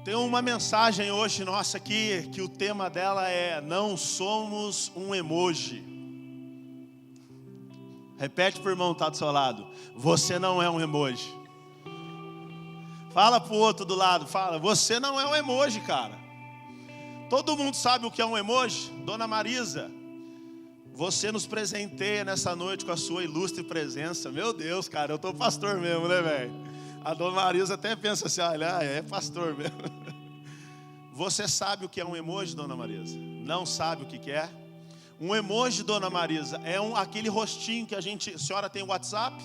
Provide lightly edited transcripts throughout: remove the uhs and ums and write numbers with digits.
Tem uma mensagem hoje nossa aqui, que o tema dela é: não somos um emoji. Repete pro irmão que está do seu lado: você não é um emoji. Fala pro outro do lado, fala: você não é um emoji, cara. Todo mundo sabe o que é um emoji? Dona Marisa, você nos presenteia nessa noite com a sua ilustre presença. Meu Deus, cara, eu tô pastor mesmo, né, velho? A Dona Marisa até pensa assim: olha, é pastor mesmo. Você sabe o que é um emoji, Dona Marisa? Não sabe o que é? Um emoji, Dona Marisa, é aquele rostinho que a senhora tem o WhatsApp?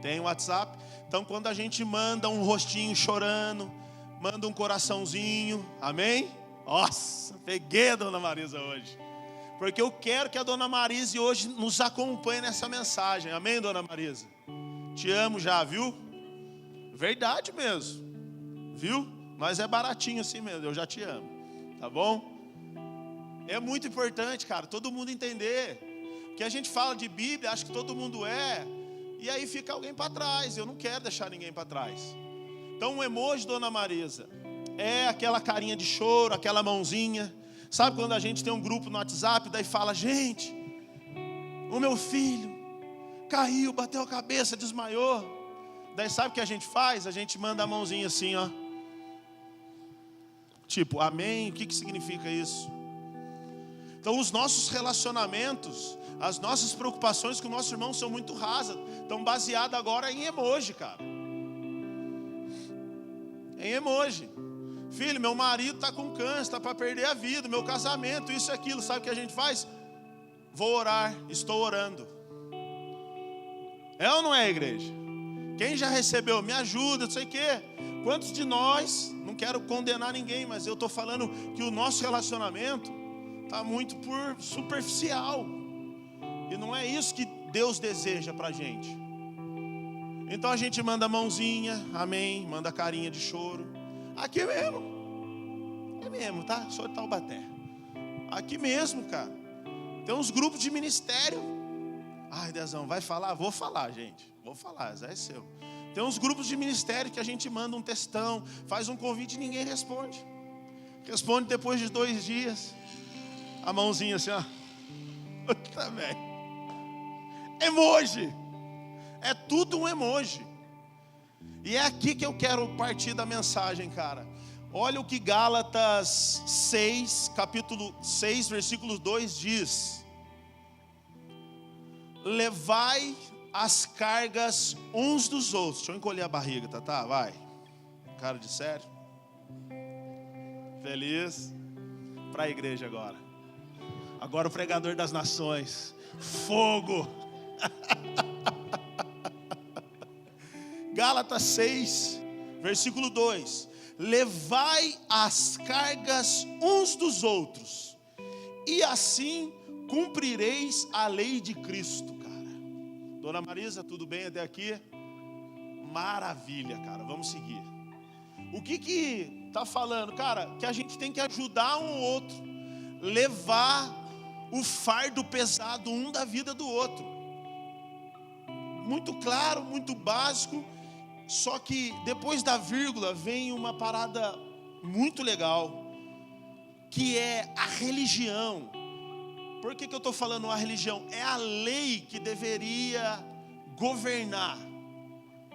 Tem o WhatsApp? Então quando a gente manda um rostinho chorando, manda um coraçãozinho, amém? Nossa, peguei a Dona Marisa hoje. Porque eu quero que a Dona Marisa hoje nos acompanhe nessa mensagem, amém, Dona Marisa? Te amo já, viu? Verdade mesmo, viu? Mas é baratinho assim mesmo, eu já te amo, tá bom? É muito importante, cara, todo mundo entender que a gente fala de Bíblia, acha que todo mundo e aí fica alguém para trás. Eu não quero deixar ninguém para trás. Então o emoji, Dona Marisa, é aquela carinha de choro, aquela mãozinha. Sabe quando a gente tem um grupo no WhatsApp, daí fala: gente, o meu filho caiu, bateu a cabeça, desmaiou. Daí sabe o que a gente faz? A gente manda a mãozinha assim, ó. Tipo, amém, o que significa isso? Então os nossos relacionamentos, as nossas preocupações com o nosso irmão são muito rasas. Estão baseadas agora em emoji, cara. Em emoji. Filho, meu marido está com câncer, está para perder a vida, meu casamento, isso e aquilo. Sabe o que a gente faz? Vou orar, estou orando. É ou não é, igreja? Quem já recebeu, me ajuda, não sei o quê. Quantos de nós, não quero condenar ninguém, mas eu estou falando que o nosso relacionamento está muito superficial. E não é isso que Deus deseja para a gente. Então a gente manda a mãozinha, amém, manda a carinha de choro. Aqui mesmo. É mesmo, tá? Sou de Taubaté. Aqui mesmo, cara. Tem uns grupos de ministério. Ai, Dezão, vai falar? Vou falar, gente. Vou falar, Zé é seu. Tem uns grupos de ministério que a gente manda um textão, faz um convite e ninguém responde. Responde depois de 2 dias. A mãozinha assim, ó. Tá bem. Emoji. É tudo um emoji. E é aqui que eu quero partir da mensagem, cara. Olha o que Gálatas 6, capítulo 6, versículo 2 diz: levai as cargas uns dos outros. Deixa eu encolher a barriga, tá? Vai. Cara de sério. Feliz. Para a igreja agora. Agora o pregador das nações. Fogo. Gálatas 6, versículo 2. Levai as cargas uns dos outros, e assim cumprireis a lei de Cristo, cara. Dona Marisa, tudo bem até aqui? Maravilha, cara, vamos seguir. O que tá falando? Cara, que a gente tem que ajudar um ao outro, levar o fardo pesado um da vida do outro. Muito claro, muito básico. Só que depois da vírgula vem uma parada muito legal, que é a religião. Por que eu estou falando a religião? É a lei que deveria governar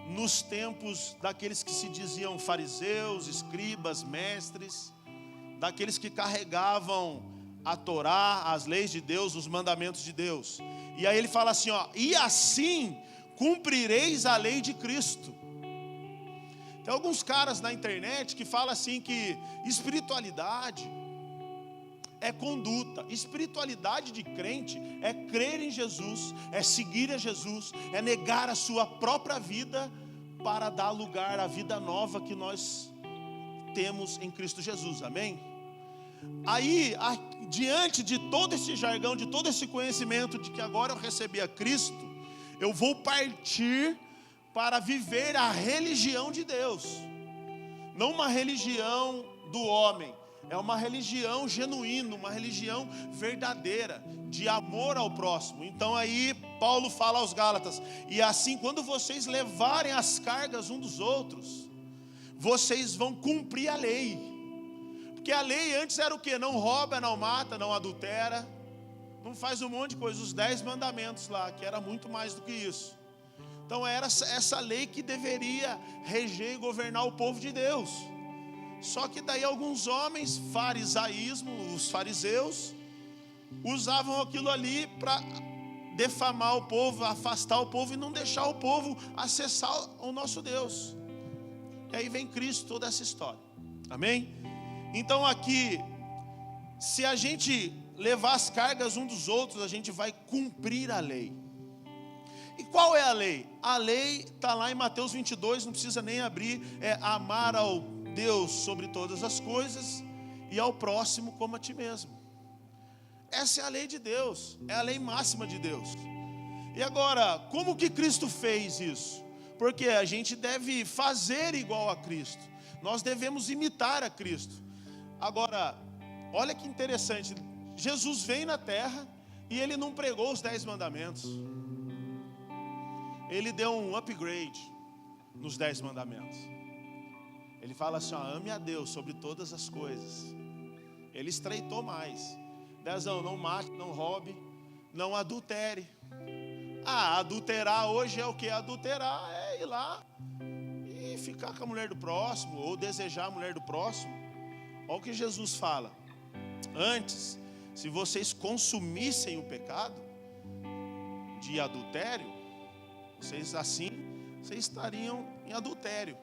nos tempos daqueles que se diziam fariseus, escribas, mestres, daqueles que carregavam a Torá, as leis de Deus, os mandamentos de Deus. E aí ele fala assim, ó: e assim cumprireis a lei de Cristo. Tem alguns caras na internet que falam assim que espiritualidade é conduta. Espiritualidade de crente é crer em Jesus, é seguir a Jesus, é negar a sua própria vida para dar lugar à vida nova que nós temos em Cristo Jesus, amém? Aí, diante de todo esse jargão, de todo esse conhecimento de que agora eu recebi a Cristo, eu vou partir para viver a religião de Deus. Não uma religião do homem, é uma religião genuína, uma religião verdadeira, de amor ao próximo. Então aí Paulo fala aos Gálatas: e assim, quando vocês levarem as cargas um dos outros, vocês vão cumprir a lei. Porque a lei antes era o quê? Não rouba, não mata, não adultera, não faz um monte de coisa. Os 10 mandamentos lá, que era muito mais do que isso. Então era essa lei que deveria reger e governar o povo de Deus. Só que daí alguns homens, farisaísmo, os fariseus, usavam aquilo ali para defamar o povo, afastar o povo e não deixar o povo acessar o nosso Deus. E aí vem Cristo, toda essa história. Amém? Então aqui, se a gente levar as cargas um dos outros, a gente vai cumprir a lei. E qual é a lei? A lei está lá em Mateus 22, não precisa nem abrir. É amar ao Deus sobre todas as coisas e ao próximo como a ti mesmo. Essa é a lei de Deus, é a lei máxima de Deus. E agora, como que Cristo fez isso? Porque a gente deve fazer igual a Cristo. Nós devemos imitar a Cristo. Agora, olha que interessante. Jesus vem na terra e ele não pregou os 10 mandamentos. Ele deu um upgrade nos 10 mandamentos. Ele fala assim, ó, ame a Deus sobre todas as coisas. Ele estreitou mais. 10, não mate, não roube, não adultere. Adulterar hoje é o que? Adulterar é ir lá e ficar com a mulher do próximo, ou desejar a mulher do próximo. Olha o que Jesus fala. Antes, se vocês consumissem o pecado de adultério, vocês estariam em adultério.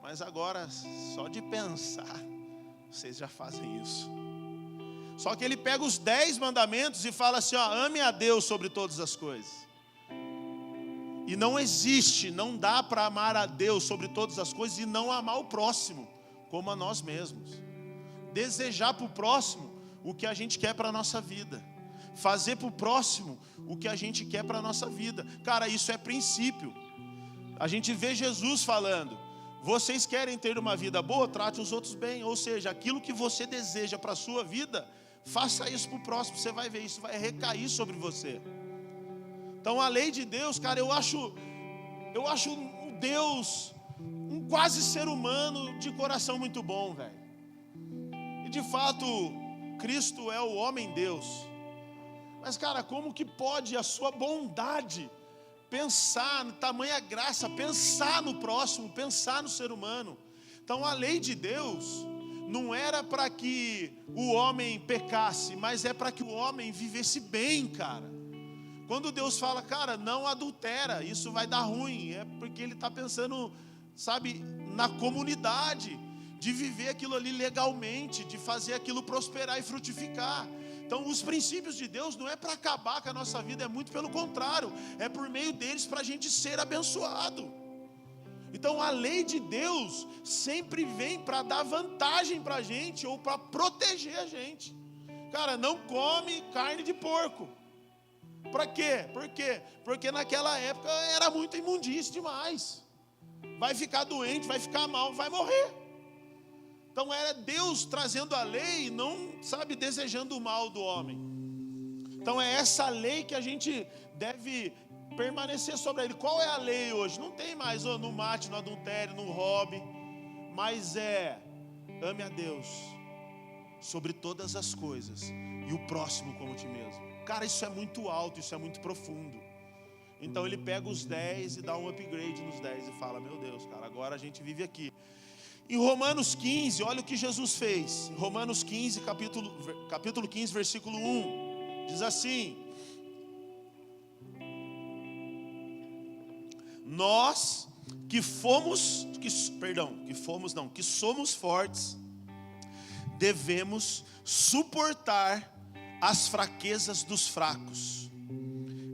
Mas agora, só de pensar, vocês já fazem isso. Só que ele pega os 10 mandamentos e fala assim, ó, ame a Deus sobre todas as coisas. E não existe, não dá para amar a Deus sobre todas as coisas e não amar o próximo, como a nós mesmos. Desejar para o próximo o que a gente quer para a nossa vida. Fazer para o próximo o que a gente quer para a nossa vida. Cara, isso é princípio. A gente vê Jesus falando, vocês querem ter uma vida boa, trate os outros bem. Ou seja, aquilo que você deseja para a sua vida, faça isso para o próximo. Você vai ver, isso vai recair sobre você. Então a lei de Deus, cara, eu acho um Deus, um quase ser humano de coração muito bom, velho. E de fato, Cristo é o homem Deus. Mas cara, como que pode a sua bondade pensar na tamanha graça, pensar no próximo, pensar no ser humano? Então a lei de Deus não era para que o homem pecasse, mas é para que o homem vivesse bem, cara. Quando Deus fala, cara, não adultera, isso vai dar ruim, é porque Ele está pensando, sabe, na comunidade, de viver aquilo ali legalmente, de fazer aquilo prosperar e frutificar. Então os princípios de Deus não é para acabar com a nossa vida, é muito pelo contrário, é por meio deles para a gente ser abençoado. Então a lei de Deus sempre vem para dar vantagem para a gente, ou para proteger a gente. Cara, não come carne de porco. Para quê? Por quê? Porque naquela época era muita imundície demais. Vai ficar doente, vai ficar mal, vai morrer. Então era Deus trazendo a lei, não, sabe, desejando o mal do homem. Então é essa lei que a gente deve permanecer sobre ele. Qual é a lei hoje? Não tem mais, não mate, não adultere, não roube. Mas ame a Deus sobre todas as coisas e o próximo como ti mesmo. Cara, isso é muito alto, isso é muito profundo. Então ele pega os 10 e dá um upgrade nos 10 e fala, meu Deus, cara, agora a gente vive aqui. Em Romanos 15, olha o que Jesus fez. Romanos 15, capítulo 15, versículo 1. Diz assim: nós que somos fortes, devemos suportar as fraquezas dos fracos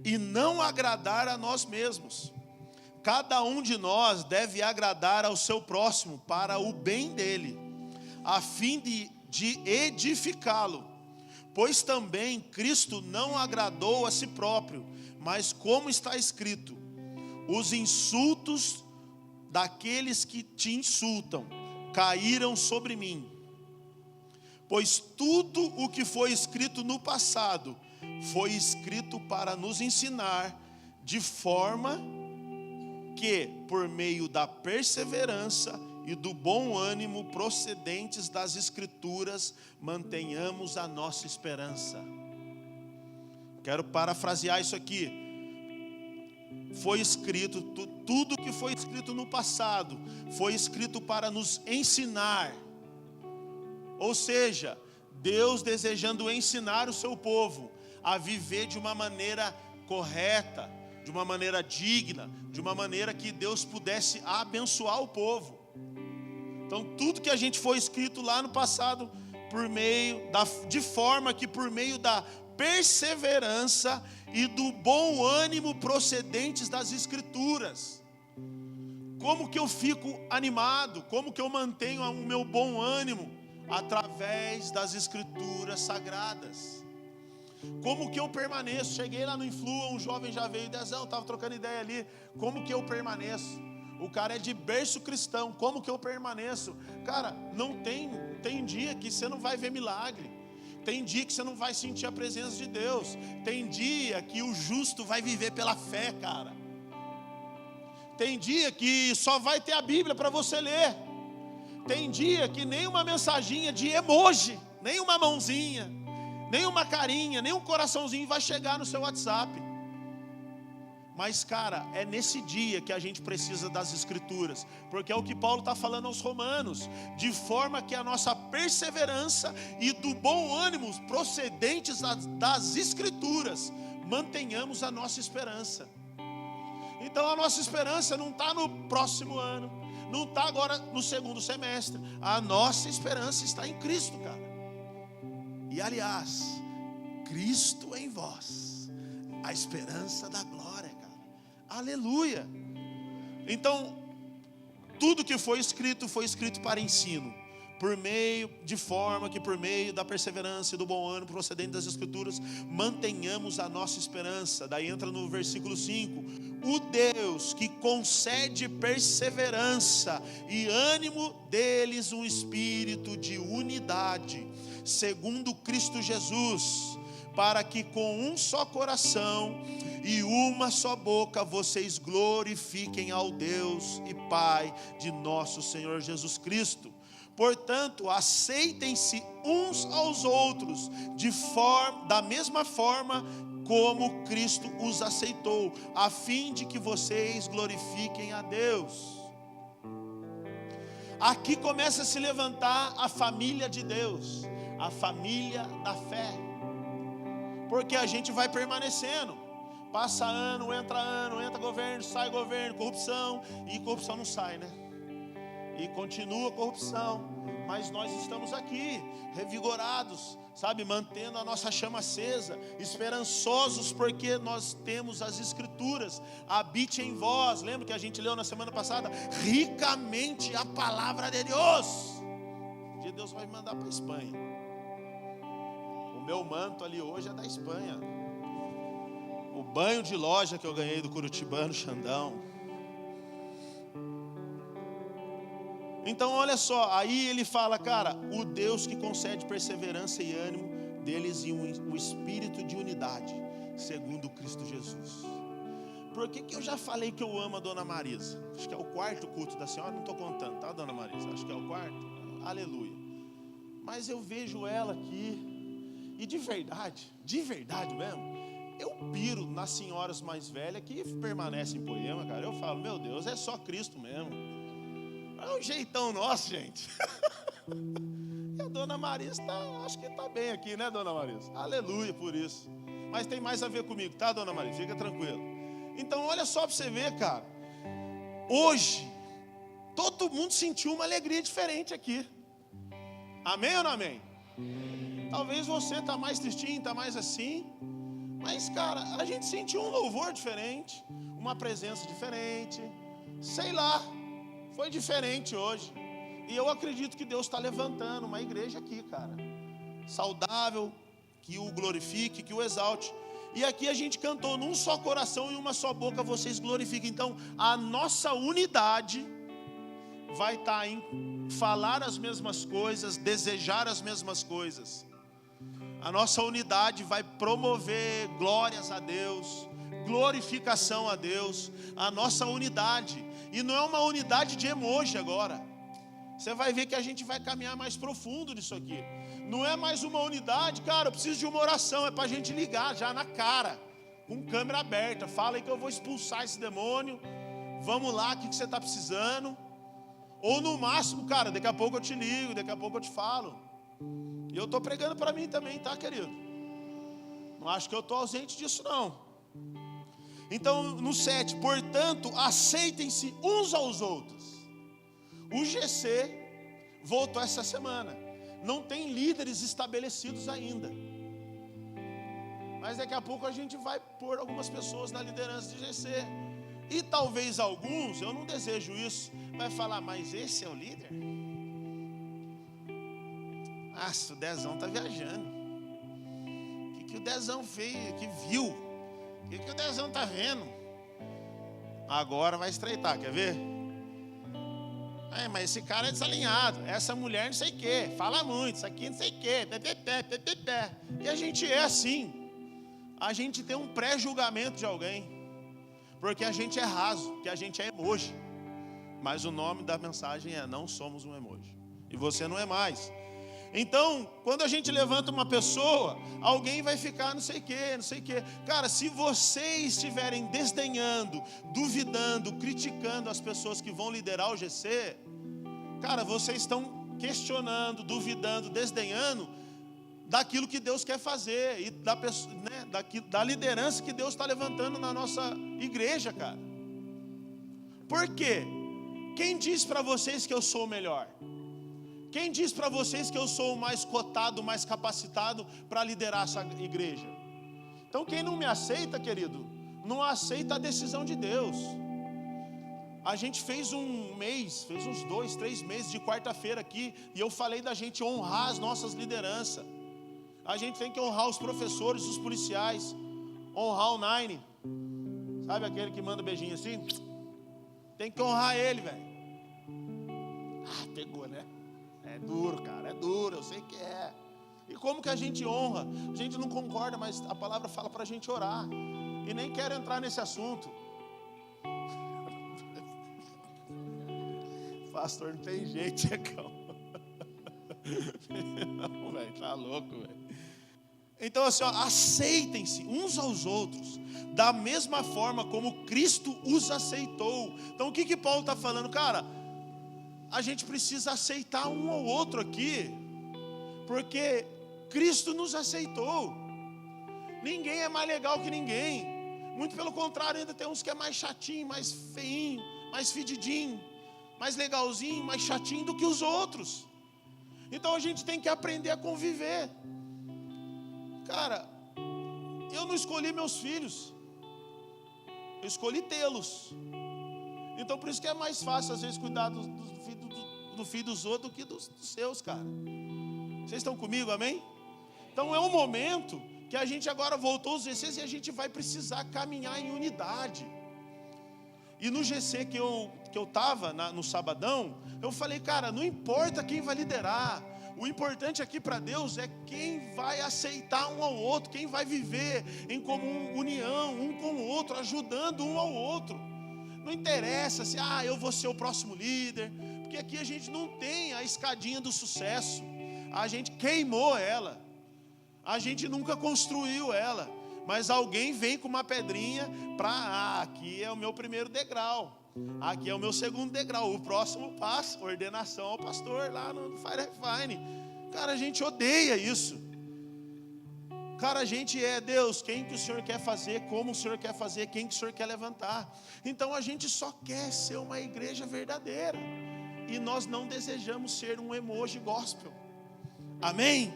e não agradar a nós mesmos. Cada um de nós deve agradar ao seu próximo para o bem dele, a fim de edificá-lo. Pois também Cristo não agradou a si próprio, mas como está escrito, os insultos daqueles que te insultam caíram sobre mim. Pois tudo o que foi escrito no passado foi escrito para nos ensinar, de forma que, por meio da perseverança e do bom ânimo procedentes das Escrituras, mantenhamos a nossa esperança. Quero parafrasear isso aqui. Foi escrito, tudo que foi escrito no passado, foi escrito para nos ensinar. Ou seja, Deus desejando ensinar o seu povo a viver de uma maneira correta, de uma maneira digna, de uma maneira que Deus pudesse abençoar o povo. Então tudo que a gente foi escrito lá no passado, de forma que por meio da perseverança e do bom ânimo procedentes das Escrituras. Como que eu fico animado? Como que eu mantenho o meu bom ânimo? Através das Escrituras sagradas. Como que eu permaneço? Cheguei lá no Influa, um jovem já veio, Dezão, estava trocando ideia ali. Como que eu permaneço? O cara é de berço cristão. Como que eu permaneço? Cara, não tem dia que você não vai ver milagre. Tem dia que você não vai sentir a presença de Deus. Tem dia que o justo vai viver pela fé, cara. Tem dia que só vai ter a Bíblia para você ler. Tem dia que nem uma mensaginha de emoji, nem uma mãozinha, nem uma carinha, nem um coraçãozinho vai chegar no seu WhatsApp. Mas, cara, é nesse dia que a gente precisa das Escrituras, porque é o que Paulo está falando aos Romanos, de forma que a nossa perseverança e do bom ânimo procedentes das Escrituras, mantenhamos a nossa esperança. Então a nossa esperança não está no próximo ano, não está agora no segundo semestre, a nossa esperança está em Cristo, cara. E aliás, Cristo em vós, a esperança da glória, cara. Aleluia. Então, tudo que foi escrito para ensino, de forma que por meio da perseverança e do bom ânimo procedente das Escrituras, mantenhamos a nossa esperança. Daí entra no versículo 5, o Deus que concede perseverança e ânimo deles um espírito de unidade, segundo Cristo Jesus, para que com um só coração e uma só boca vocês glorifiquem ao Deus e Pai de nosso Senhor Jesus Cristo. Portanto, aceitem-se uns aos outros da mesma forma como Cristo os aceitou, a fim de que vocês glorifiquem a Deus. Aqui começa a se levantar a família de Deus, a família da fé, porque a gente vai permanecendo. Passa ano, entra governo, sai governo, corrupção, e corrupção não sai, né? E continua a corrupção, mas nós estamos aqui, revigorados, sabe, mantendo a nossa chama acesa, esperançosos, porque nós temos as Escrituras, habite em vós. Lembra que a gente leu na semana passada? Ricamente a palavra de Deus. Um dia Deus vai me mandar para a Espanha. O meu manto ali hoje é da Espanha. O banho de loja que eu ganhei do Curitibano Xandão. Então olha só, aí ele fala, cara, o Deus que concede perseverança e ânimo deles e um espírito de unidade, segundo Cristo Jesus. Por que eu já falei que eu amo a Dona Marisa? Acho que é o quarto culto da senhora, não estou contando, tá, Dona Marisa? Acho que é o quarto, aleluia. Mas eu vejo ela aqui, e de verdade mesmo, eu piro nas senhoras mais velhas que permanecem em Poema, cara. Eu falo, meu Deus, é só Cristo mesmo. É um jeitão nosso, gente. E a Dona Marisa acho que está bem aqui, né, Dona Marisa? Aleluia por isso. Mas tem mais a ver comigo, tá, Dona Marisa? Fica tranquilo. Então olha só para você ver, cara. Hoje, todo mundo sentiu uma alegria diferente aqui. Amém ou não amém? Talvez você está mais tristinho, está mais assim. Mas, cara, a gente sentiu um louvor diferente, uma presença diferente. Sei lá. Foi diferente hoje. E eu acredito que Deus está levantando uma igreja aqui, cara, saudável, que o glorifique, que o exalte. E aqui a gente cantou, num só coração e uma só boca vocês glorificam. Então a nossa unidade vai estar em falar as mesmas coisas, desejar as mesmas coisas. A nossa unidade vai promover glórias a Deus, glorificação a Deus. A nossa unidade. E não é uma unidade de emoji agora. você vai ver que a gente vai caminhar mais profundo nisso aqui. Não é mais uma unidade, cara, eu preciso de uma oração, é para a gente ligar já na cara, com câmera aberta. Fala aí que eu vou expulsar esse demônio, vamos lá, o que você está precisando? Ou no máximo, cara, daqui a pouco eu te ligo, daqui a pouco eu te falo. E eu estou pregando para mim também, tá, querido? Não acho que eu estou ausente disso, não. Então, no 7, portanto, aceitem-se uns aos outros. O GC voltou essa semana. Não tem líderes estabelecidos ainda. Mas daqui a pouco a gente vai pôr algumas pessoas na liderança de GC. E talvez alguns, eu não desejo isso, vai falar, mas esse é o líder? Ah, o Dezão está viajando. O que o Dezão fez, que viu? O que o Dezão está vendo? Agora vai estreitar, quer ver? Mas esse cara é desalinhado, essa mulher não sei o quê, fala muito, isso aqui não sei o quê, e a gente é assim. A gente tem um pré-julgamento de alguém, porque a gente é raso, porque a gente é emoji. Mas o nome da mensagem é: não somos um emoji, e você não é mais. Então, quando a gente levanta uma pessoa, alguém vai ficar não sei o quê, não sei o quê. Cara, se vocês estiverem desdenhando, duvidando, criticando as pessoas que vão liderar o GC, cara, vocês estão questionando, duvidando, desdenhando daquilo que Deus quer fazer e da liderança que Deus está levantando na nossa igreja, cara. Por quê? Quem diz para vocês que eu sou o melhor? Quem diz para vocês que eu sou o mais cotado, mais capacitado para liderar essa igreja? Então quem não me aceita, querido, não aceita a decisão de Deus. A gente fez uns 2, 3 meses de quarta-feira aqui, e eu falei da gente honrar as nossas lideranças. A gente tem que honrar os professores, os policiais, honrar o Nine. Sabe aquele que manda beijinho assim? Tem que honrar ele, velho. Ah, pegou, né? É duro, cara, é duro, eu sei que é. E como que a gente honra? A gente não concorda, mas a palavra fala para a gente orar. E nem quero entrar nesse assunto. Pastor, não tem jeito, Checão. Não, velho, tá louco, velho. Então assim, ó, aceitem-se uns aos outros, da mesma forma como Cristo os aceitou. Então o que Paulo está falando? Cara, a gente precisa aceitar um ao outro aqui, porque Cristo nos aceitou. Ninguém é mais legal que ninguém. Muito pelo contrário, ainda tem uns que é mais chatinho, mais feinho, mais fedidinho, mais legalzinho, mais chatinho do que os outros. Então a gente tem que aprender a conviver. Cara, eu não escolhi meus filhos, eu escolhi tê-los. Então por isso que é mais fácil às vezes cuidar do filho dos outros do que dos seus, cara. Vocês estão comigo, amém? Então é um momento que a gente agora voltou aos GCs e a gente vai precisar caminhar em unidade. E no GC que eu estava no sabadão, eu falei, cara, não importa quem vai liderar, o importante aqui para Deus é quem vai aceitar um ao outro, quem vai viver em comum união, um com o outro, ajudando um ao outro. Não interessa se, eu vou ser o próximo líder, porque aqui a gente não tem a escadinha do sucesso, a gente queimou ela, a gente nunca construiu ela, mas alguém vem com uma pedrinha para, aqui é o meu primeiro degrau, aqui é o meu segundo degrau, o próximo passo, ordenação ao pastor lá no Fire Refine. Cara, a gente odeia isso. Cara, a gente Deus, quem que o Senhor quer fazer, como o Senhor quer fazer, quem que o Senhor quer levantar. Então a gente só quer ser uma igreja verdadeira, e nós não desejamos ser um emoji gospel. Amém?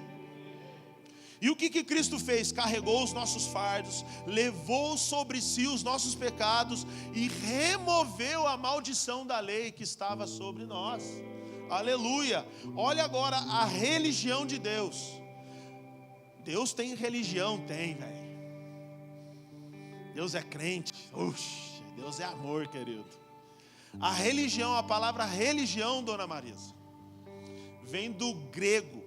E o que Cristo fez? Carregou os nossos fardos, levou sobre si os nossos pecados e removeu a maldição da lei que estava sobre nós. Aleluia! Olha agora a religião de Deus. Deus tem religião? Tem, velho. Deus é crente. Oxe, Deus é amor, querido. A religião, a palavra religião, dona Marisa, vem do grego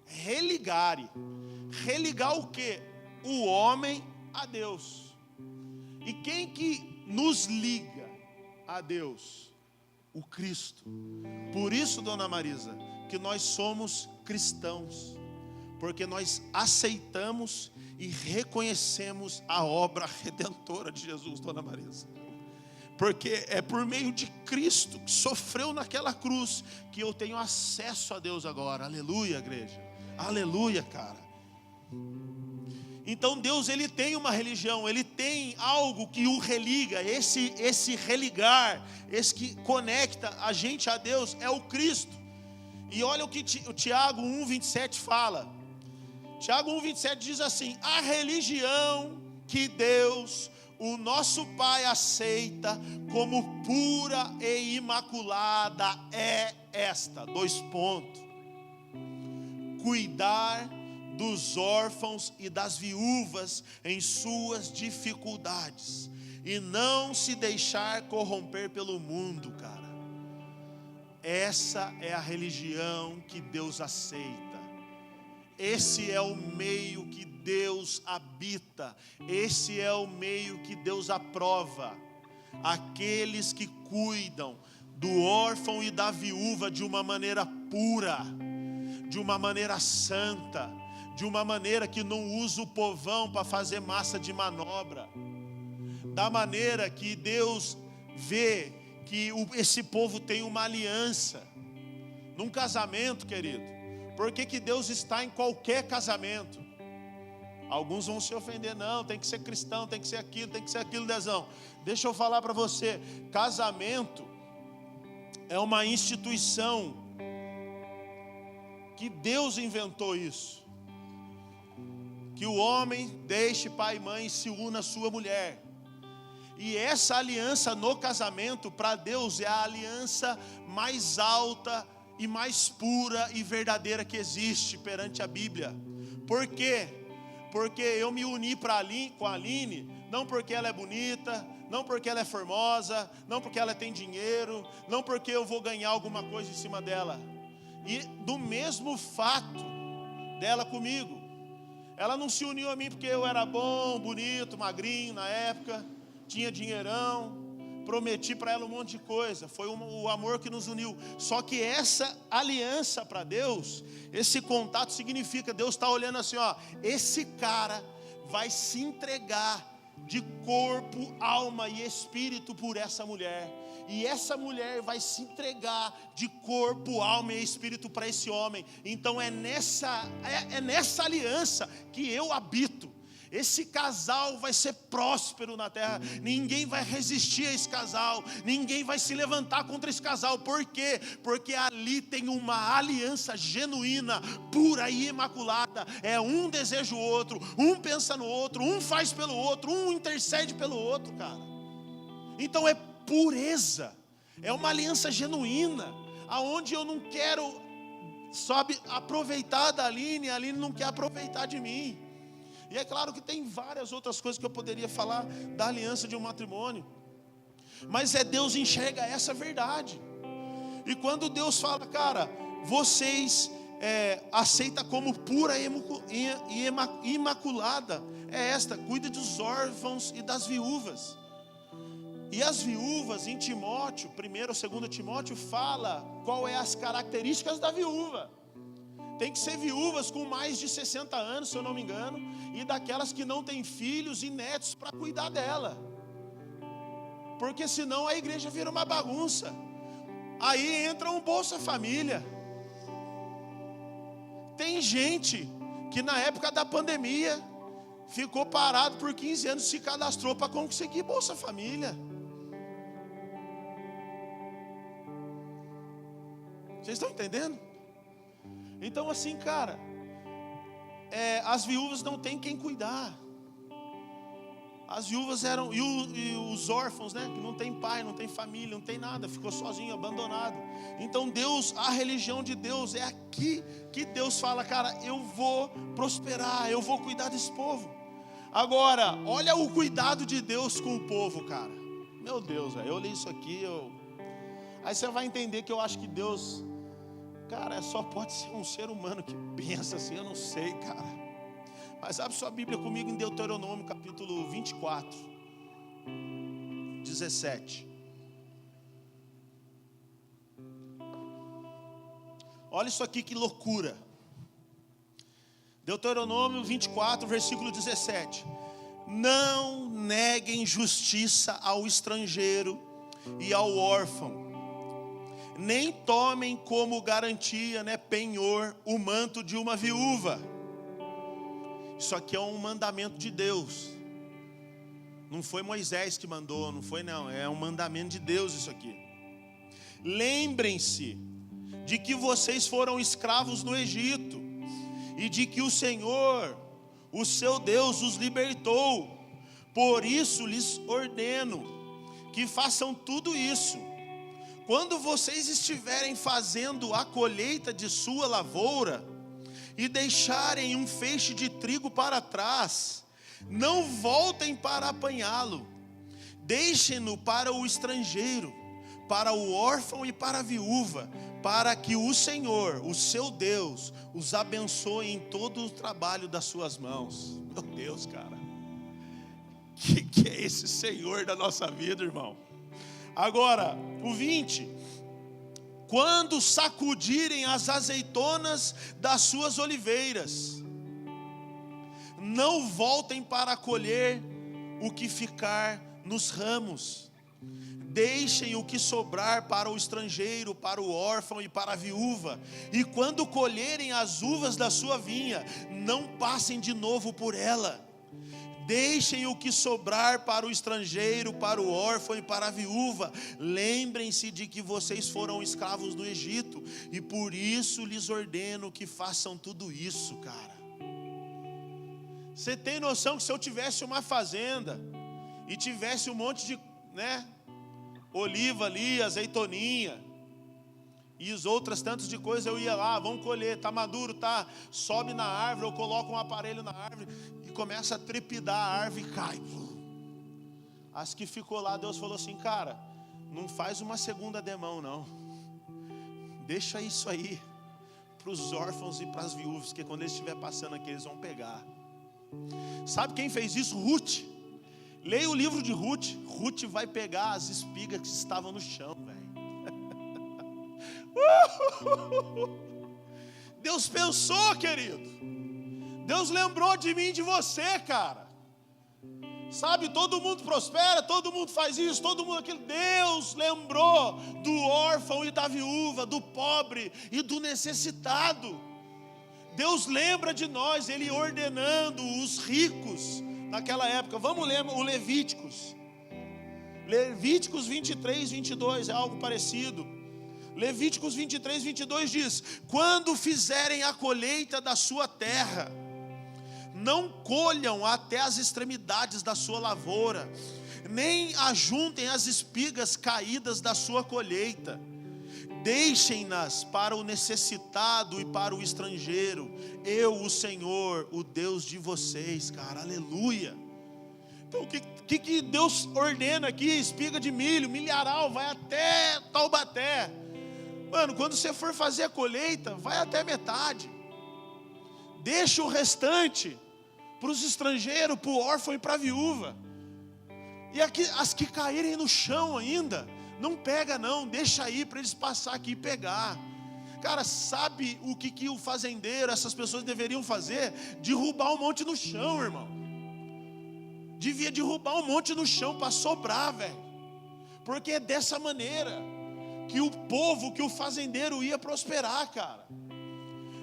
religare. Religar o quê? O homem a Deus. E quem que nos liga a Deus? o Cristo. Por isso, dona Marisa, que nós somos cristãos, porque nós aceitamos e reconhecemos a obra redentora de Jesus, dona Marisa. Porque é por meio de Cristo, que sofreu naquela cruz, que eu tenho acesso a Deus agora. Aleluia, igreja. Aleluia, cara. Então Deus, Ele tem uma religião, Ele tem algo que o religa. Esse religar, esse que conecta a gente a Deus, é o Cristo. E olha o que o Tiago 1,27 fala. Tiago 1,27 diz assim: a religião que Deus, o nosso Pai, aceita como pura e imaculada é esta. 2 pontos. Cuidar dos órfãos e das viúvas em suas dificuldades, e não se deixar corromper pelo mundo, cara. Essa é a religião que Deus aceita. Esse é o meio que Deus habita. Esse é o meio que Deus aprova. Aqueles que cuidam do órfão e da viúva de uma maneira pura, de uma maneira santa, de uma maneira que não usa o povão para fazer massa de manobra, da maneira que Deus vê que esse povo tem uma aliança. Num casamento, querido, por que Deus está em qualquer casamento? Alguns vão se ofender, não, tem que ser cristão, tem que ser aquilo, Dezão. Deixa eu falar para você, casamento é uma instituição que Deus inventou isso. Que o homem deixe pai e mãe e se una à sua mulher. E essa aliança no casamento, para Deus, é a aliança mais alta e mais pura e verdadeira que existe perante a Bíblia. Por quê? Porque eu me uni com a Aline, não porque ela é bonita, não porque ela é formosa, não porque ela tem dinheiro, não porque eu vou ganhar alguma coisa em cima dela. E do mesmo fato dela comigo. Ela não se uniu a mim porque eu era bom, bonito, magrinho na época, tinha dinheirão, prometi para ela um monte de coisa. Foi o amor que nos uniu. Só que essa aliança para Deus, esse contato significa, Deus está olhando assim, ó, esse cara vai se entregar de corpo, alma e espírito por essa mulher. E essa mulher vai se entregar de corpo, alma e espírito para esse homem. Então é nessa aliança que eu habito. Esse casal vai ser próspero na terra. Ninguém vai resistir a esse casal. Ninguém vai se levantar contra esse casal. Por quê? Porque ali tem uma aliança genuína, pura e imaculada. É um deseja o outro, um pensa no outro, um faz pelo outro, um intercede pelo outro, cara. Então é pureza. É uma aliança genuína, aonde eu não quero, sabe, aproveitar da Aline, a Aline não quer aproveitar de mim. E é claro que tem várias outras coisas que eu poderia falar da aliança de um matrimônio. Mas Deus enxerga essa verdade. E quando Deus fala, cara, vocês aceita como pura e imaculada, é esta, cuide dos órfãos e das viúvas. E as viúvas em Timóteo, 1º ou 2º Timóteo, fala qual é as características da viúva. Tem que ser viúvas com mais de 60 anos, se eu não me engano, e daquelas que não têm filhos e netos para cuidar dela. Porque senão a igreja vira uma bagunça. Aí entra um Bolsa Família. Tem gente que na época da pandemia ficou parado por 15 anos, se cadastrou para conseguir Bolsa Família. Vocês estão entendendo? Então assim, cara, as viúvas não têm quem cuidar. As viúvas eram, e os órfãos, né, que não tem pai, não tem família, não tem nada, ficou sozinho, abandonado. Então Deus, a religião de Deus é aqui que Deus fala, cara, eu vou prosperar, eu vou cuidar desse povo. Agora, olha o cuidado de Deus com o povo, cara. Meu Deus, eu li isso aqui, aí você vai entender que eu acho que Deus, cara, só pode ser um ser humano que pensa assim, eu não sei, cara. Mas abre sua Bíblia comigo em Deuteronômio capítulo 24, 17. Olha isso aqui, que loucura. Deuteronômio 24, versículo 17. Não neguem justiça ao estrangeiro e ao órfão, nem tomem como garantia, penhor, o manto de uma viúva. Isso aqui é um mandamento de Deus. Não foi Moisés que mandou, não foi não, é um mandamento de Deus isso aqui. Lembrem-se de que vocês foram escravos no Egito e de que o Senhor, o seu Deus, os libertou. Por isso lhes ordeno que façam tudo isso. Quando vocês estiverem fazendo a colheita de sua lavoura e deixarem um feixe de trigo para trás, não voltem para apanhá-lo. Deixem-no para o estrangeiro, para o órfão e para a viúva, para que o Senhor, o seu Deus, os abençoe em todo o trabalho das suas mãos. Meu Deus, cara, que é esse Senhor da nossa vida, irmão? Agora, o 20. Quando sacudirem as azeitonas das suas oliveiras, não voltem para colher o que ficar nos ramos. Deixem o que sobrar para o estrangeiro, para o órfão e para a viúva. E quando colherem as uvas da sua vinha, não passem de novo por ela. Deixem o que sobrar para o estrangeiro, para o órfão e para a viúva. Lembrem-se de que vocês foram escravos no Egito, e por isso lhes ordeno que façam tudo isso, cara. Você tem noção que se eu tivesse uma fazenda e tivesse um monte de, oliva ali, azeitoninha e as outras tantas de coisas, eu ia lá, vamos colher, tá maduro, tá, sobe na árvore, eu coloco um aparelho na árvore e começa a trepidar a árvore e cai. As que ficou lá, Deus falou assim, cara, não faz uma segunda demão não, deixa isso aí para os órfãos e para as viúvas, que quando eles estiverem passando aqui, eles vão pegar. Sabe quem fez isso? Ruth. Leia o livro de Ruth. Ruth vai pegar as espigas que estavam no chão, velho. Deus pensou, querido. Deus lembrou de mim e de você, cara. Sabe, todo mundo prospera, todo mundo faz isso, todo mundo aquilo. Deus lembrou do órfão e da viúva, do pobre e do necessitado. Deus lembra de nós, Ele ordenando os ricos naquela época. Vamos ler o Levíticos. Levíticos 23, 22, é algo parecido. Levíticos 23, 22 diz: quando fizerem a colheita da sua terra, não colham até as extremidades da sua lavoura, nem ajuntem as espigas caídas da sua colheita. Deixem-nas para o necessitado e para o estrangeiro. Eu, o Senhor, o Deus de vocês, cara, aleluia. Então o que Deus ordena aqui? Espiga de milho, milharal, vai até Taubaté. Mano, quando você for fazer a colheita, vai até metade. Deixa o restante para os estrangeiros, para o órfão e para a viúva. E aqui, as que caírem no chão ainda, não pega não, deixa aí para eles passar aqui e pegar. Cara, sabe o que o fazendeiro, essas pessoas deveriam fazer? Derrubar um monte no chão, irmão. Devia derrubar um monte no chão para sobrar, velho. Porque é dessa maneira que o povo, que o fazendeiro ia prosperar, cara.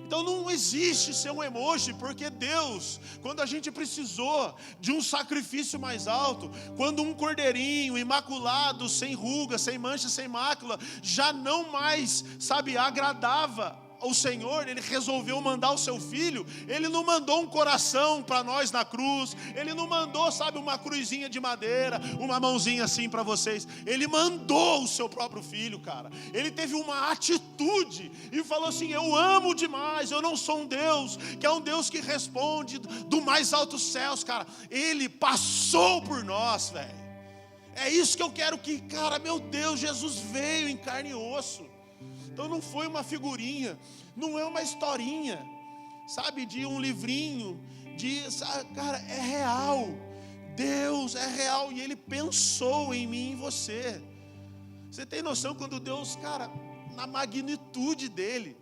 Então não existe ser um emoji, porque Deus, quando a gente precisou de um sacrifício mais alto, quando um cordeirinho imaculado, sem ruga, sem mancha, sem mácula, já não mais, agradava ao Senhor, Ele resolveu mandar o seu Filho. Ele não mandou um coração para nós na cruz, Ele não mandou, uma cruzinha de madeira, uma mãozinha assim para vocês. Ele mandou o seu próprio Filho, cara. Ele teve uma atitude e falou assim: eu amo demais, eu não sou um Deus que é um Deus que responde do mais altos céus, cara. Ele passou por nós, velho. É isso que eu quero que, cara, meu Deus, Jesus veio em carne e osso. Então não foi uma figurinha, não é uma historinha, de um livrinho, cara, é real. Deus é real e Ele pensou em mim e em você. Você tem noção quando Deus, cara, na magnitude dEle,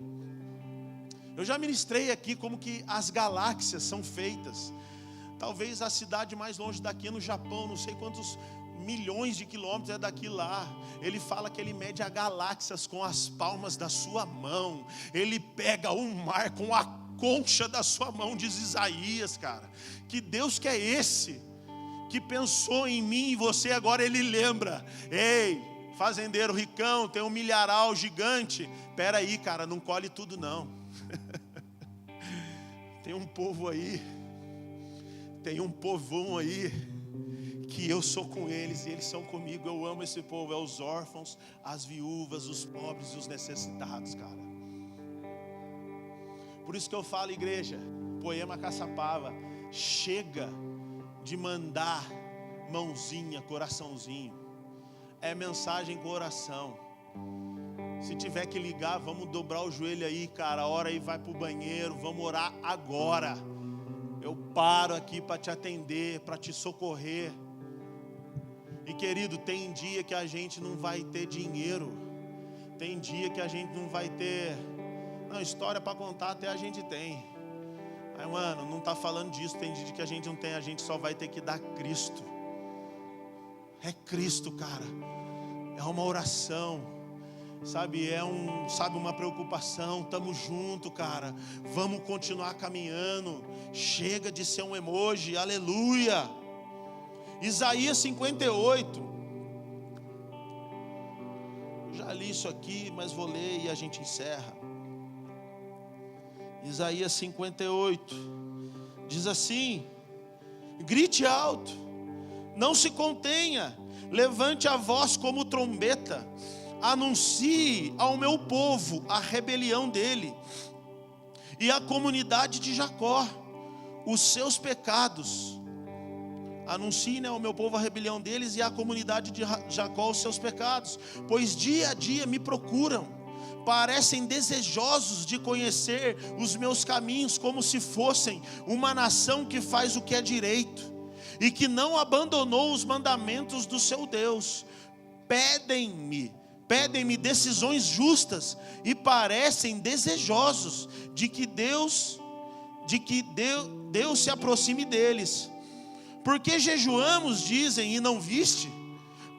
Eu já ministrei aqui como que as galáxias são feitas. Talvez a cidade mais longe daqui é no Japão, não sei quantos milhões de quilômetros é daqui lá. Ele fala que ele mede as galáxias com as palmas da sua mão. Ele pega o mar com a concha da sua mão, diz Isaías, cara. Que Deus que é esse, que pensou em mim e você, agora ele lembra. Ei, fazendeiro ricão, tem um milharal gigante. Pera aí, cara, não colhe tudo não. Tem um povo aí, tem um povão aí, que eu sou com eles e eles são comigo. Eu amo esse povo, é os órfãos, as viúvas, os pobres e os necessitados, cara. Por isso que eu falo, igreja, Poema Caçapava, chega de mandar mãozinha, coraçãozinho. É mensagem coração. Se tiver que ligar, vamos dobrar o joelho aí, cara. Ora aí, vai pro banheiro, vamos orar agora. Eu paro aqui para te atender, para te socorrer. E querido, tem dia que a gente não vai ter dinheiro. Tem dia que a gente não vai ter. Não, história para contar até a gente tem. Mas mano, não está falando disso. Tem dia que a gente não tem, a gente só vai ter que dar Cristo. É Cristo, cara. É uma oração. Sabe, uma preocupação. Tamo junto, cara. Vamos continuar caminhando. Chega de ser um emoji. Aleluia. Isaías 58. Eu já li isso aqui, mas vou ler e a gente encerra. Isaías 58 diz assim: grite alto, não se contenha, levante a voz como trombeta, anuncie ao meu povo a rebelião dele e à comunidade de Jacó os seus pecados. Anuncie, ao meu povo a rebelião deles e à comunidade de Jacó os seus pecados, pois dia a dia me procuram, parecem desejosos de conhecer os meus caminhos, como se fossem uma nação que faz o que é direito e que não abandonou os mandamentos do seu Deus. Pedem-me decisões justas e parecem desejosos de que Deus se aproxime deles. Porque jejuamos, dizem, e não viste?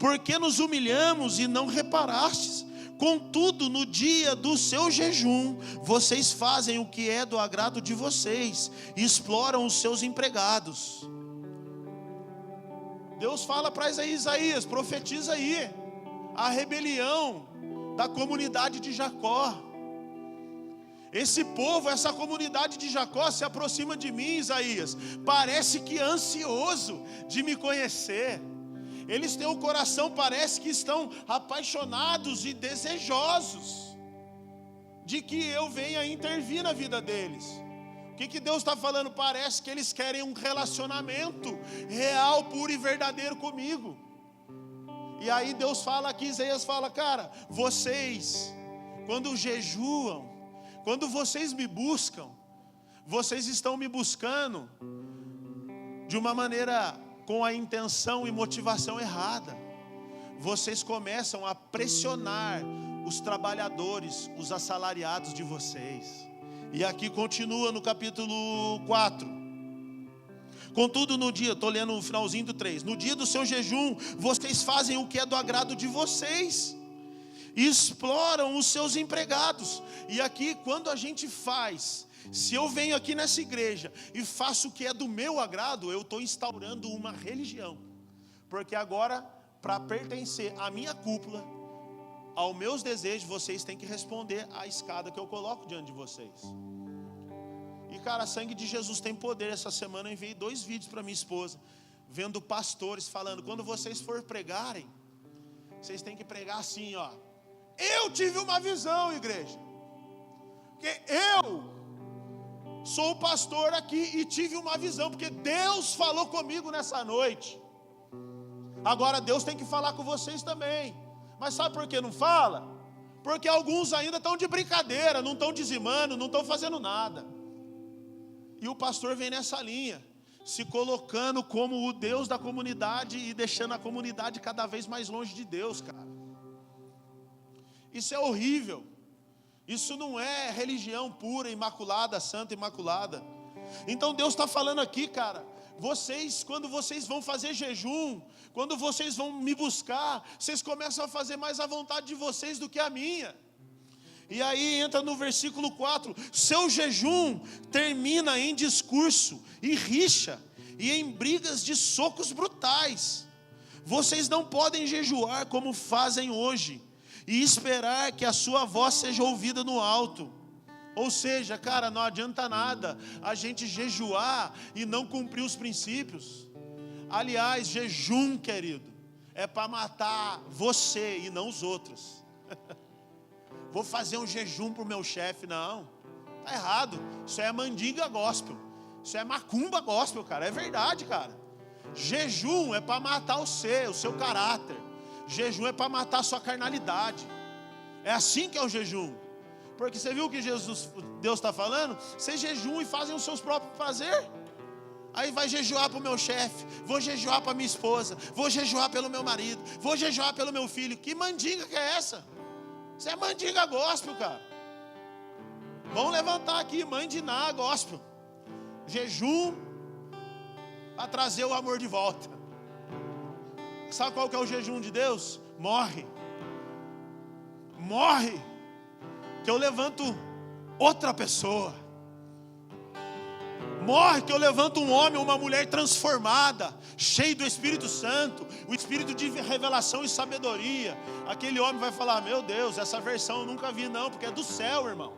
Porque nos humilhamos e não reparastes? Contudo, no dia do seu jejum, vocês fazem o que é do agrado de vocês, e exploram os seus empregados. Deus fala para Isaías, profetiza aí, a rebelião da comunidade de Jacó. Esse povo, essa comunidade de Jacó se aproxima de mim, Isaías, parece que ansioso de me conhecer. Eles têm o coração, parece que estão apaixonados e desejosos de que eu venha intervir na vida deles. O que Deus está falando? Parece que eles querem um relacionamento real, puro e verdadeiro comigo. E aí Deus fala aqui, Isaías fala, cara, vocês, quando jejuam, quando vocês me buscam, vocês estão me buscando de uma maneira com a intenção e motivação errada. Vocês começam a pressionar os trabalhadores, os assalariados de vocês. E aqui continua no capítulo 4. Contudo, no dia, estou lendo o finalzinho do 3. No dia do seu jejum, vocês fazem o que é do agrado de vocês e exploram os seus empregados. E aqui, quando a gente faz, se eu venho aqui nessa igreja e faço o que é do meu agrado, eu estou instaurando uma religião. Porque agora, para pertencer à minha cúpula, aos meus desejos, vocês têm que responder à escada que eu coloco diante de vocês. E cara, sangue de Jesus tem poder. Essa semana eu enviei 2 vídeos para minha esposa, vendo pastores falando, quando vocês for pregarem, vocês têm que pregar assim, ó. Eu tive uma visão, igreja, porque eu sou o pastor aqui e tive uma visão, porque Deus falou comigo nessa noite. Agora Deus tem que falar com vocês também. Mas sabe por que não fala? Porque alguns ainda estão de brincadeira, não estão dizimando, não estão fazendo nada. E o pastor vem nessa linha, se colocando como o Deus da comunidade e deixando a comunidade cada vez mais longe de Deus, cara. Isso é horrível. Isso não é religião pura, imaculada, santa, imaculada. Então Deus está falando aqui, cara, quando vocês vão fazer jejum, quando vocês vão me buscar, vocês começam a fazer mais a vontade de vocês do que a minha. E aí entra no versículo 4, seu jejum termina em discurso e rixa, e em brigas de socos brutais. Vocês não podem jejuar como fazem hoje, e esperar que a sua voz seja ouvida no alto. Ou seja, cara, não adianta nada a gente jejuar e não cumprir os princípios. Aliás, jejum, querido, é para matar você e não os outros. Vou fazer um jejum para o meu chefe, não, tá errado. Isso é mandinga gospel, isso é macumba gospel, cara, é verdade, cara. Jejum é para matar o seu caráter. Jejum é para matar a sua carnalidade. É assim que é o jejum. Porque você viu o que Deus está falando? Vocês jejuam e fazem os seus próprios prazeres. Aí vai jejuar para o meu chefe, vou jejuar para minha esposa, vou jejuar pelo meu marido, vou jejuar pelo meu filho. Que mandinga que é essa? Isso é mandinga gospel, cara. Vamos levantar aqui, mandiná gospel. Jejum para trazer o amor de volta. Sabe qual que é o jejum de Deus? Morre, que eu levanto outra pessoa. Morre que eu levanto um homem ou uma mulher transformada, cheio do Espírito Santo, o Espírito de revelação e sabedoria. Aquele homem vai falar, meu Deus, essa versão eu nunca vi não, porque é do céu, irmão.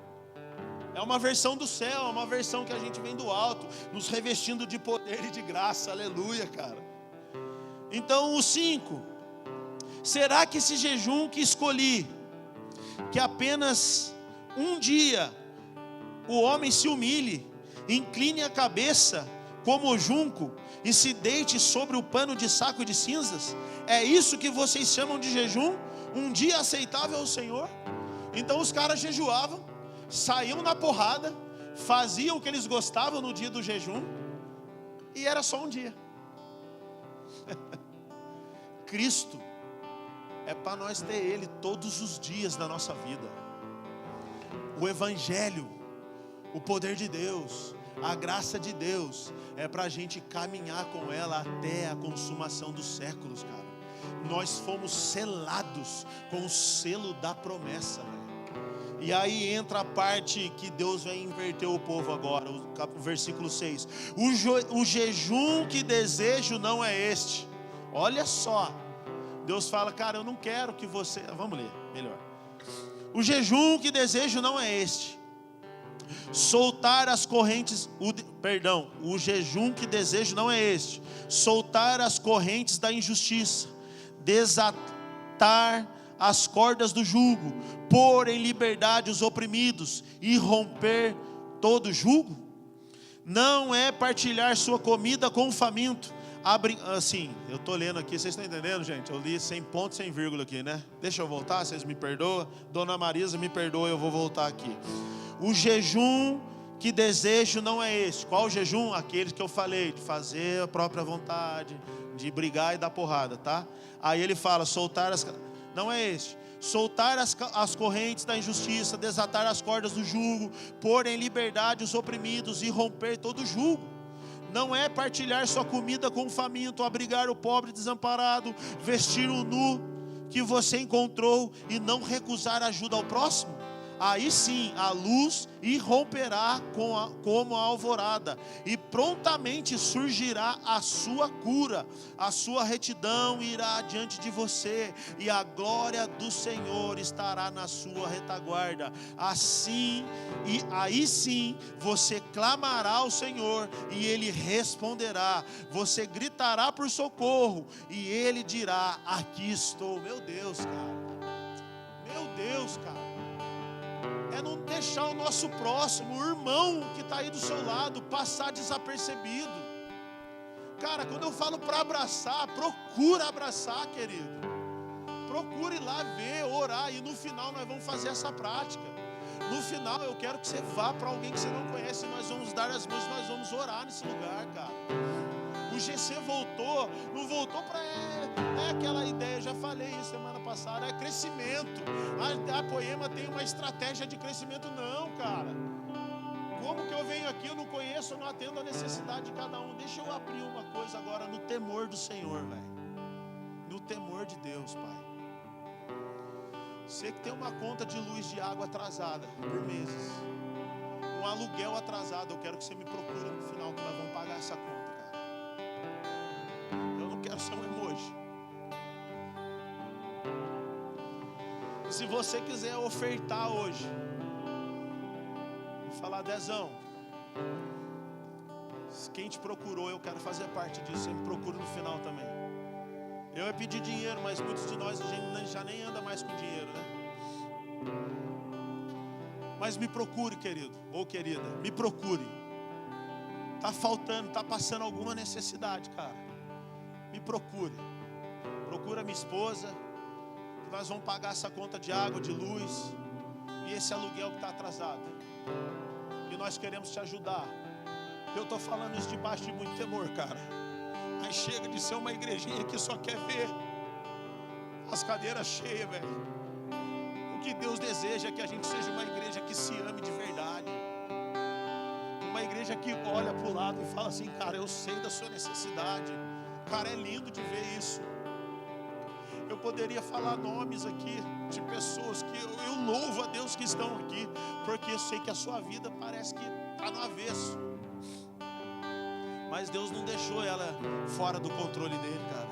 É uma versão do céu, é uma versão que a gente vem do alto, nos revestindo de poder e de graça, aleluia, cara. Então o 5, será que esse jejum que escolhi, que apenas um dia o homem se humilhe, incline a cabeça como o junco e se deite sobre o pano de saco de cinzas, é isso que vocês chamam de jejum? Um dia aceitável ao Senhor? Então os caras jejuavam, saíam na porrada, faziam o que eles gostavam no dia do jejum, e era só um dia. Cristo é para nós ter Ele todos os dias da nossa vida. O Evangelho, o poder de Deus, a graça de Deus, é para a gente caminhar com ela até a consumação dos séculos, cara. Nós fomos selados com o selo da promessa, velho. E aí entra a parte que Deus vai inverter o povo agora, o versículo 6. O jejum que desejo não é este. Olha só, Deus fala, cara, eu não quero que você... Vamos ler, melhor. O jejum que desejo não é este. Soltar as correntes... O jejum que desejo não é este. Soltar as correntes da injustiça. Desatar as cordas do jugo. Pôr em liberdade os oprimidos. E romper todo jugo. Não é partilhar sua comida com o faminto. Assim, eu estou lendo aqui, vocês estão entendendo, gente? Eu li sem ponto, sem vírgula aqui, né? Deixa eu voltar, vocês me perdoam. Dona Marisa, me perdoa, eu vou voltar aqui. O jejum que desejo não é este. Qual o jejum? Aquele que eu falei, de fazer a própria vontade, de brigar e dar porrada, tá? Aí ele fala, soltar as... Não é este. Soltar as correntes da injustiça, desatar as cordas do jugo, pôr em liberdade os oprimidos e romper todo jugo. Não é partilhar sua comida com o faminto, abrigar o pobre desamparado, vestir o nu que você encontrou e não recusar ajuda ao próximo. Aí sim a luz irromperá como a alvorada, e prontamente surgirá a sua cura, a sua retidão irá diante de você, e a glória do Senhor estará na sua retaguarda. Assim, e aí sim você clamará ao Senhor, e Ele responderá. Você gritará por socorro, e Ele dirá: aqui estou. Meu Deus, cara. Meu Deus, cara. É não deixar o nosso próximo, o irmão que está aí do seu lado, passar desapercebido. Cara, quando eu falo para abraçar, procura abraçar, querido. Procure ir lá ver, orar, e no final nós vamos fazer essa prática. No final eu quero que você vá para alguém que você não conhece, nós vamos dar as mãos, nós vamos orar nesse lugar, cara. O GC voltou, não voltou para aquela ideia, já falei isso semana passada, é crescimento. A Poema tem uma estratégia de crescimento, não, cara. Como que eu venho aqui, eu não conheço, eu não atendo a necessidade de cada um. Deixa eu abrir uma coisa agora no temor do Senhor, velho. No temor de Deus, Pai. Você que tem uma conta de luz, de água atrasada por meses, um aluguel atrasado, eu quero que você me procure no final, que nós vamos pagar essa conta, cara. Eu não quero ser um emoji. E se você quiser ofertar hoje, falar, Dezão, quem te procurou, eu quero fazer parte disso, você me procura no final também. Eu ia pedir dinheiro, mas muitos de nós já nem anda mais com dinheiro, né? Mas me procure, querido, ou querida, me procure. Tá faltando, tá passando alguma necessidade, cara. Me procure. Procura minha esposa, que nós vamos pagar essa conta de água, de luz e esse aluguel que está atrasado. E nós queremos te ajudar. Eu estou falando isso debaixo de muito temor, cara. Mas chega de ser uma igrejinha que só quer ver as cadeiras cheias, velho. O que Deus deseja é que a gente seja uma igreja que se ame de verdade. Uma igreja que olha para o lado e fala assim, cara, eu sei da sua necessidade. Cara, é lindo de ver isso. Eu poderia falar nomes aqui de pessoas que eu louvo a Deus que estão aqui, porque eu sei que a sua vida parece que está no avesso. Mas Deus não deixou ela fora do controle dele, cara.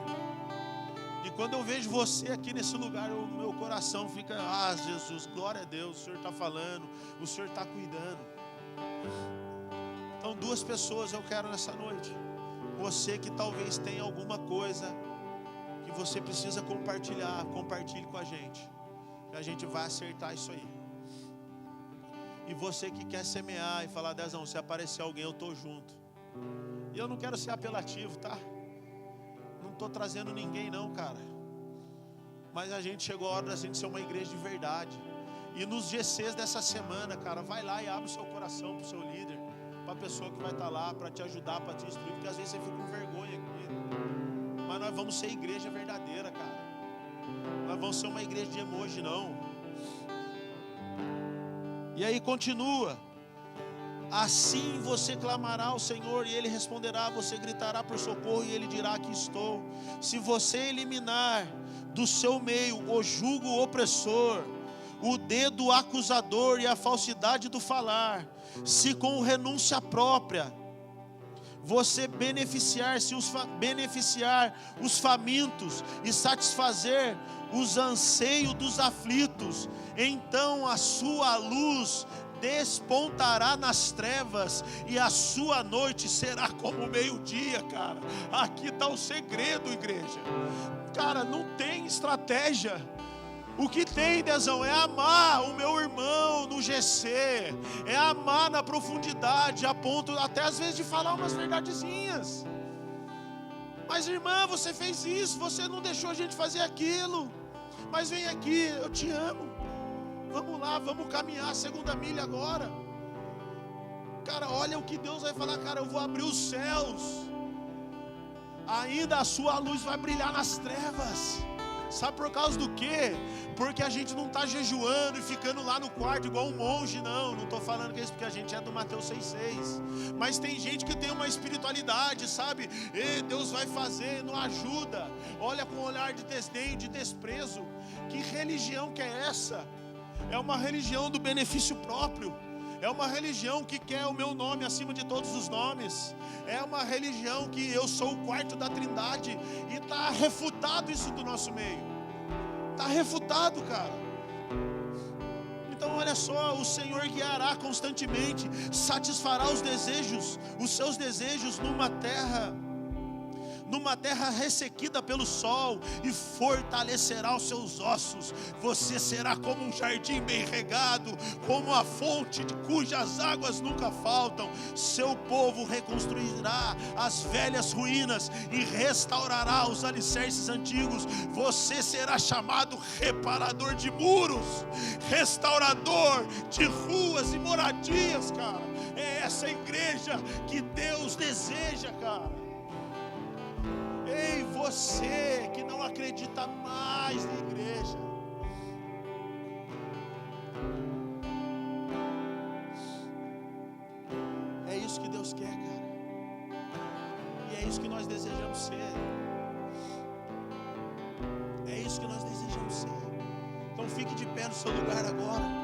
E quando eu vejo você aqui nesse lugar, o meu coração fica, Jesus, glória a Deus, o Senhor está falando, o Senhor está cuidando. Então 2 pessoas eu quero nessa noite. Você que talvez tenha alguma coisa que você precisa compartilhar, compartilhe com a gente. E a gente vai acertar isso aí. E você que quer semear e falar, Dezão, se aparecer alguém eu estou junto. E eu não quero ser apelativo, tá? Não estou trazendo ninguém não, cara. Mas a gente chegou a hora da gente ser uma igreja de verdade. E nos GCs dessa semana, cara, vai lá e abre o seu coração para o seu líder, para a pessoa que vai estar lá, para te ajudar, para te instruir, porque às vezes você fica com vergonha aqui. Mas nós vamos ser igreja verdadeira, cara. Nós vamos ser uma igreja de emoji, não. E aí continua. Assim você clamará ao Senhor e Ele responderá. Você gritará por socorro e Ele dirá, aqui estou. Se você eliminar do seu meio o jugo opressor, o dedo acusador e a falsidade do falar, se com renúncia própria você beneficiar os famintos e satisfazer os anseios dos aflitos, então a sua luz despontará nas trevas e a sua noite será como o meio-dia, cara. Aqui está o segredo, igreja. Cara, não tem estratégia. O que tem, Dezão, é amar o meu irmão no GC, é amar na profundidade, a ponto até às vezes de falar umas verdadezinhas. Mas irmã, você fez isso, você não deixou a gente fazer aquilo. Mas vem aqui, eu te amo. Vamos lá, vamos caminhar a 2ª milha agora. Cara, olha o que Deus vai falar, cara, eu vou abrir os céus. Ainda a sua luz vai brilhar nas trevas. Sabe por causa do quê? Porque a gente não está jejuando e ficando lá no quarto igual um monge, não. Não estou falando que é isso porque a gente é do Mateus 6,6. Mas tem gente que tem uma espiritualidade, sabe? E Deus vai fazer, não ajuda. Olha com um olhar de desdém, de desprezo. Que religião que é essa? É uma religião do benefício próprio. É uma religião que quer o meu nome acima de todos os nomes. É uma religião que eu sou o quarto da Trindade. E está refutado isso do nosso meio. Está refutado, cara. Então olha só, o Senhor guiará constantemente, satisfará os seus desejos numa terra ressequida pelo sol, e fortalecerá os seus ossos. Você será como um jardim bem regado, como a fonte cujas águas nunca faltam. Seu povo reconstruirá as velhas ruínas e restaurará os alicerces antigos. Você será chamado reparador de muros, restaurador de ruas e moradias, cara. É essa igreja que Deus deseja, cara. Ei, você que não acredita mais na igreja, é isso que Deus quer, cara. E é isso que nós desejamos ser. É isso que nós desejamos ser. Então fique de pé no seu lugar agora.